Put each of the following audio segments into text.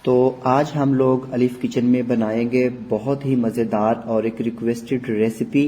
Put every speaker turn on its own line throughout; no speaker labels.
तो आज हम लोग अलीफ किचन में बनाएंगे बहुत ही मज़ेदार और एक रिक्वेस्टेड रेसिपी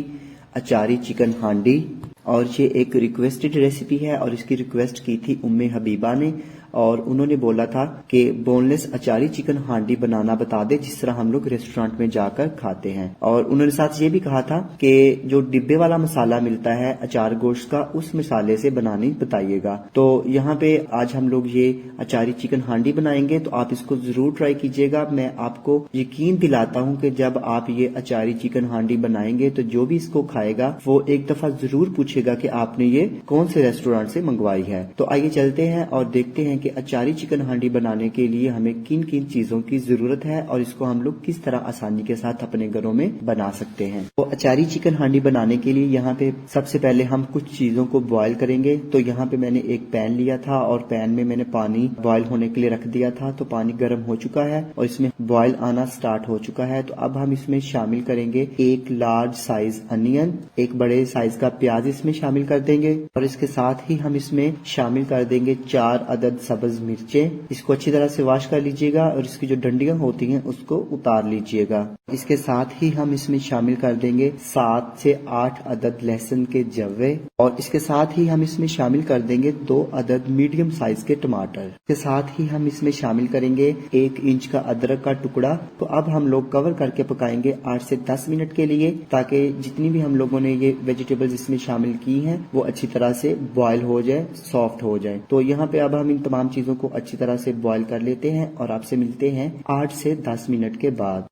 अचारी चिकन हांडी। और ये एक रिक्वेस्टेड रेसिपी है और इसकी रिक्वेस्ट की थी उम्मे हबीबा ने, और उन्होंने बोला था कि बोनलेस अचारी चिकन हांडी बनाना बता दे जिस तरह हम लोग रेस्टोरेंट में जाकर खाते हैं। और उन्होंने साथ ये भी कहा था कि जो डिब्बे वाला मसाला मिलता है अचार गोश्त का उस मसाले से बनानी बताइएगा। तो यहाँ पे आज हम लोग ये अचारी चिकन हांडी बनाएंगे, तो आप इसको जरूर ट्राई कीजिएगा। मैं आपको यकीन दिलाता हूँ कि जब आप ये अचारी चिकन हांडी बनाएंगे तो जो भी इसको खाएगा वो एक दफा जरूर पूछेगा कि आपने ये कौन से रेस्टोरेंट से मंगवाई है। तो आइए चलते हैं और देखते हैं कि अचारी चिकन हांडी बनाने के लिए हमें किन किन चीजों की जरूरत है और इसको हम लोग किस तरह आसानी के साथ अपने घरों में बना सकते हैं। तो अचारी चिकन हांडी बनाने के लिए यहाँ पे सबसे पहले हम कुछ चीजों को बॉयल करेंगे। तो यहाँ पे मैंने एक पैन लिया था और पैन में मैंने पानी बॉयल होने के लिए रख दिया था। तो पानी गर्म हो चुका है और इसमें बॉयल आना स्टार्ट हो चुका है। तो अब हम इसमें शामिल करेंगे एक लार्ज साइज अनियन, एक बड़े साइज का प्याज इसमें शामिल कर देंगे और इसके साथ ही हम इसमें शामिल कर देंगे 4 अदद सब्ज मिर्चें। इसको अच्छी तरह से वॉश कर लीजिएगा और इसकी जो डंडियां होती हैं उसको उतार लीजिएगा। इसके साथ ही हम इसमें शामिल कर देंगे 7 से 8 अदद लहसुन के जव्वे और इसके साथ ही हम इसमें शामिल कर देंगे 2 अदद मीडियम साइज के टमाटर। इसके साथ ही हम इसमें शामिल करेंगे 1 इंच का अदरक का टुकड़ा। तो अब हम लोग कवर करके पकाएंगे 8 से 10 मिनट के लिए, ताकि जितनी भी हम लोगों ने ये वेजिटेबल्स इसमें शामिल की हैं वो अच्छी तरह से बॉयल हो जाए, सॉफ्ट हो जाए। तो यहाँ पे अब हम इन तमाम चीजों को अच्छी तरह से बॉयल कर लेते हैं और आपसे मिलते हैं 8 से 10 मिनट के बाद।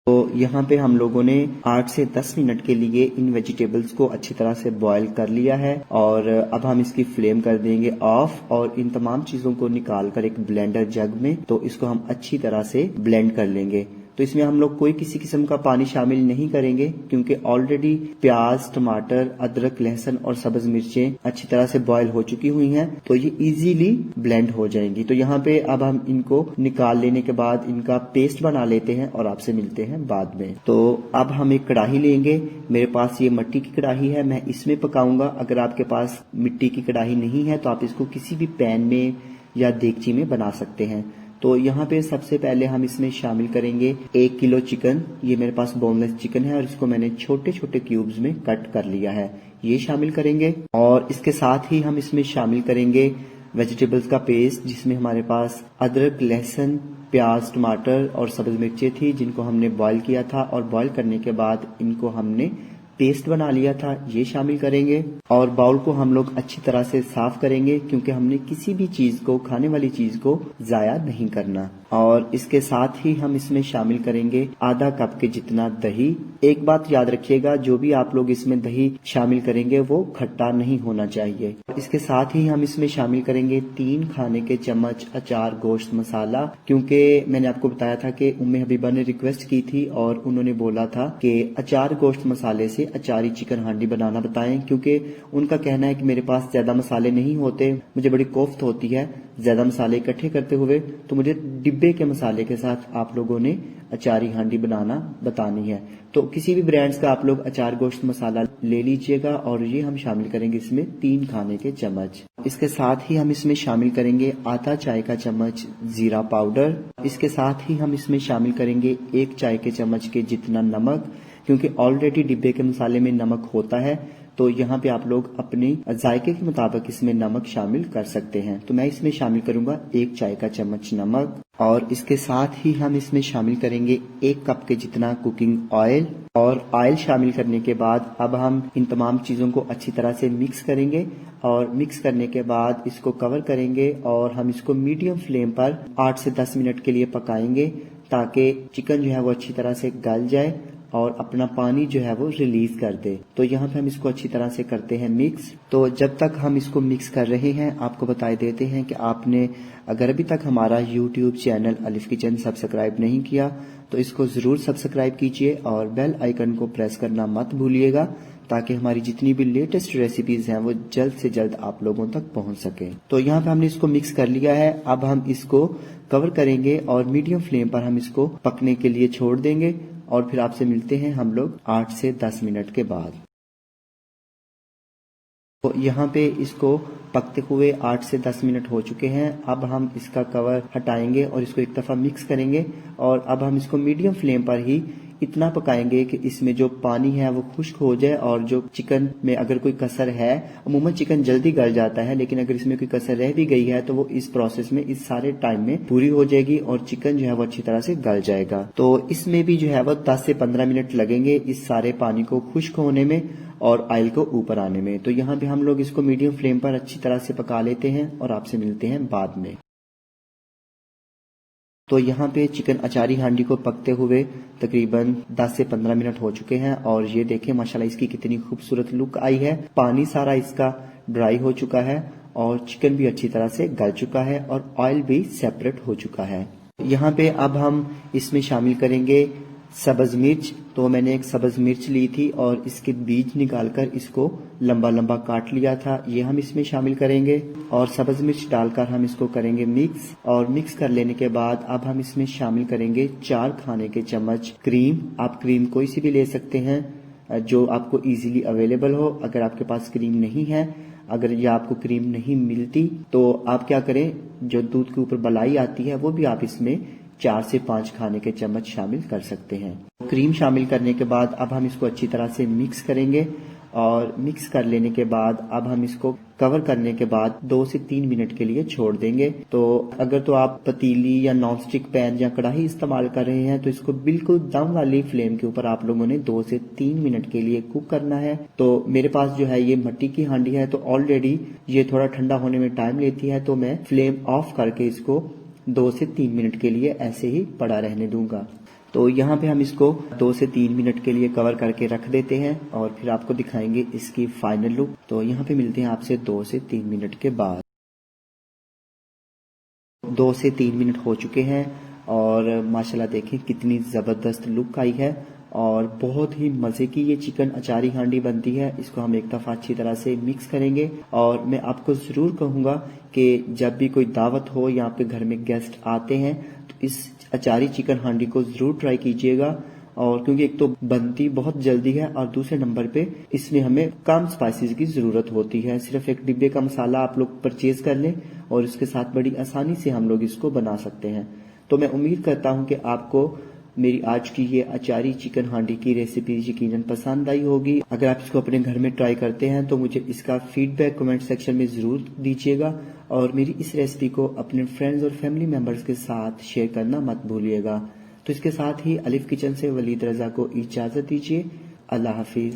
तो यहाँ पे हम लोगों ने 8 से 10 मिनट के लिए इन वेजिटेबल्स को अच्छी तरह से बॉयल कर लिया है और अब हम इसकी फ्लेम कर देंगे ऑफ और इन तमाम चीजों को निकाल कर एक ब्लेंडर जग में तो इसको हम अच्छी तरह से ब्लेंड कर लेंगे। तो इसमें हम लोग कोई किसी किस्म का पानी शामिल नहीं करेंगे क्योंकि ऑलरेडी प्याज, टमाटर, अदरक, लहसुन और सब्ज मिर्चें अच्छी तरह से बॉयल हो चुकी हुई हैं, तो ये इजीली ब्लेंड हो जाएंगी। तो यहाँ पे अब हम इनको निकाल लेने के बाद इनका पेस्ट बना लेते हैं और आपसे मिलते हैं बाद में। तो अब हम एक कढ़ाई लेंगे। मेरे पास ये मिट्टी की कढ़ाई है, मैं इसमें पकाऊंगा। अगर आपके पास मिट्टी की कढ़ाई नहीं है तो आप इसको किसी भी पैन में या देगची में बना सकते हैं। तो यहाँ पे सबसे पहले हम इसमें शामिल करेंगे 1 किलो चिकन। ये मेरे पास बोनलेस चिकन है और इसको मैंने छोटे छोटे क्यूब्स में कट कर लिया है, ये शामिल करेंगे। और इसके साथ ही हम इसमें शामिल करेंगे वेजिटेबल्स का पेस्ट, जिसमें हमारे पास अदरक, लहसुन, प्याज, टमाटर और सब्ज मिर्चें थी जिनको हमने बॉयल किया था और बॉयल करने के बाद इनको हमने पेस्ट बना लिया था, ये शामिल करेंगे। और बाउल को हम लोग अच्छी तरह से साफ करेंगे क्योंकि हमने किसी भी चीज को, खाने वाली चीज को जाया नहीं करना। और इसके साथ ही हम इसमें शामिल करेंगे आधा कप के जितना दही। एक बात याद रखिएगा, जो भी आप लोग इसमें दही शामिल करेंगे वो खट्टा नहीं होना चाहिए। इसके साथ ही हम इसमें शामिल करेंगे 3 खाने के चम्मच अचार गोश्त मसाला, क्योंकि मैंने आपको बताया था कि उम्मे हबीबा ने रिक्वेस्ट की थी और उन्होंने बोला था कि अचार गोश्त मसाले से अचारी चिकन हांडी बनाना बताएं, क्योंकि उनका कहना है कि मेरे पास ज्यादा मसाले नहीं होते, मुझे बड़ी कोफ्त होती है ज्यादा मसाले इकट्ठे करते हुए, तो मुझे डिब्बे के मसाले के साथ आप लोगों ने अचारी हांडी बनाना बतानी है। तो किसी भी ब्रांड्स का आप लोग अचार गोश्त मसाला ले लीजिएगा और ये हम शामिल करेंगे इसमें 3 खाने के चम्मच। इसके साथ ही हम इसमें शामिल करेंगे आधा चाय का चम्मच जीरा पाउडर। इसके साथ ही हम इसमें शामिल करेंगे 1 चाय के चम्मच के जितना नमक, क्योंकि ऑलरेडी डिब्बे के मसाले में नमक होता है, तो यहाँ पे आप लोग अपने जायके के मुताबिक इसमें नमक शामिल कर सकते हैं। तो मैं इसमें शामिल करूंगा 1 चाय का चम्मच नमक। और इसके साथ ही हम इसमें शामिल करेंगे 1 कप के जितना कुकिंग ऑयल। और ऑयल शामिल करने के बाद अब हम इन तमाम चीजों को अच्छी तरह से मिक्स करेंगे और मिक्स करने के बाद इसको कवर करेंगे और हम इसको मीडियम फ्लेम पर 8 से 10 मिनट के लिए पकाएंगे, ताकि चिकन जो है वो अच्छी तरह से गल जाए और अपना पानी जो है वो रिलीज कर दे। तो यहाँ पे हम इसको अच्छी तरह से करते हैं मिक्स। तो जब तक हम इसको मिक्स कर रहे हैं आपको बता देते हैं कि आपने अगर अभी तक हमारा YouTube channel Alif kitchen subscribe नहीं किया तो इसको जरूर सब्सक्राइब कीजिए और बेल आइकन को प्रेस करना मत भूलिएगा, ताकि हमारी जितनी भी लेटेस्ट रेसिपीज हैं वो जल्द से जल्द आप लोगों तक पहुंच सके। तो यहाँ पे हमने इसको मिक्स कर लिया है। अब हम इसको कवर करेंगे और मीडियम फ्लेम पर हम इसको पकने के लिए छोड़ देंगे और फिर आपसे मिलते हैं हम लोग 8 से 10 मिनट के बाद। तो यहाँ पे इसको पकते हुए 8 से 10 मिनट हो चुके हैं। अब हम इसका कवर हटाएंगे और इसको एक दफ़ा मिक्स करेंगे और अब हम इसको मीडियम फ्लेम पर ही इतना पकाएंगे कि इसमें जो पानी है वो खुश्क हो जाए और जो चिकन में अगर कोई कसर है, अमूमन चिकन जल्दी गल जाता है, लेकिन अगर इसमें कोई कसर रह भी गई है तो वो इस प्रोसेस में इस सारे टाइम में पूरी हो जाएगी और चिकन जो है वो अच्छी तरह से गल जाएगा। तो इसमें भी जो है वो 10 से 15 मिनट लगेंगे इस सारे पानी को खुश्क होने में और ऑयल को ऊपर आने में। तो यहाँ पे हम लोग इसको मीडियम फ्लेम पर अच्छी तरह से पका लेते हैं और आपसे मिलते हैं बाद में। तो यहाँ पे चिकन अचारी हांडी को पकते हुए तकरीबन 10 से 15 मिनट हो चुके हैं और ये देखें माशाल्लाह इसकी कितनी खूबसूरत लुक आई है। पानी सारा इसका ड्राई हो चुका है और चिकन भी अच्छी तरह से गल चुका है और ऑयल भी सेपरेट हो चुका है। यहाँ पे अब हम इसमें शामिल करेंगे सब्ज मिर्च। तो मैंने एक सब्ज मिर्च ली थी और इसके बीज निकालकर इसको लंबा लंबा काट लिया था, ये हम इसमें शामिल करेंगे और सब्ज मिर्च डालकर हम इसको करेंगे मिक्स। और मिक्स कर लेने के बाद अब हम इसमें शामिल करेंगे 4 खाने के चम्मच क्रीम। आप क्रीम कोई सी भी ले सकते हैं जो आपको इजीली अवेलेबल हो। अगर आपके पास क्रीम नहीं है, अगर ये आपको क्रीम नहीं मिलती तो आप क्या करें, जो दूध के ऊपर मलाई आती है वो भी आप इसमें 4 से 5 खाने के चम्मच शामिल कर सकते हैं। क्रीम शामिल करने के बाद अब हम इसको अच्छी तरह से मिक्स करेंगे और मिक्स कर लेने के बाद अब हम इसको कवर करने के बाद 2 से 3 मिनट के लिए छोड़ देंगे। तो अगर तो आप पतीली या नॉनस्टिक पैन या कढ़ाई इस्तेमाल कर रहे हैं तो इसको बिल्कुल दम वाली फ्लेम के ऊपर आप लोगों ने 2 से 3 मिनट के लिए कुक करना है। तो मेरे पास जो है ये मिट्टी की हांडी है तो ऑलरेडी ये थोड़ा ठंडा होने में टाइम लेती है, तो मैं फ्लेम ऑफ करके इसको 2 से 3 मिनट के लिए ऐसे ही पड़ा रहने दूंगा। तो यहाँ पे हम इसको 2 से 3 मिनट के लिए कवर करके रख देते हैं और फिर आपको दिखाएंगे इसकी फाइनल लुक। तो यहाँ पे मिलते हैं आपसे 2 से 3 मिनट के बाद। 2 से 3 मिनट हो चुके हैं और माशाल्लाह देखें कितनी ज़बरदस्त लुक आई है और बहुत ही मज़े की ये चिकन अचारी हांडी बनती है। इसको हम एक दफ़ा अच्छी तरह से मिक्स करेंगे और मैं आपको ज़रूर कहूँगा कि जब भी कोई दावत हो या आपके घर में गेस्ट आते हैं तो इस अचारी चिकन हांडी को ज़रूर ट्राई कीजिएगा। और क्योंकि एक तो बनती बहुत जल्दी है और दूसरे नंबर पे इसमें हमें कम स्पाइसेस की ज़रूरत होती है। सिर्फ एक डिब्बे का मसाला आप लोग परचेज कर लें और इसके साथ बड़ी आसानी से हम लोग इसको बना सकते हैं। तो मैं उम्मीद करता हूँ कि आपको मेरी आज की ये अचारी चिकन हांडी की रेसिपी यकीनन पसंद आई होगी। अगर आप इसको अपने घर में ट्राई करते हैं तो मुझे इसका फीडबैक कमेंट सेक्शन में ज़रूर दीजिएगा और मेरी इस रेसिपी को अपने फ्रेंड्स और फैमिली मेंबर्स के साथ शेयर करना मत भूलिएगा। तो इसके साथ ही अलिफ किचन से वलीद रजा को इजाज़त दीजिए। अल्लाह हाफिज़।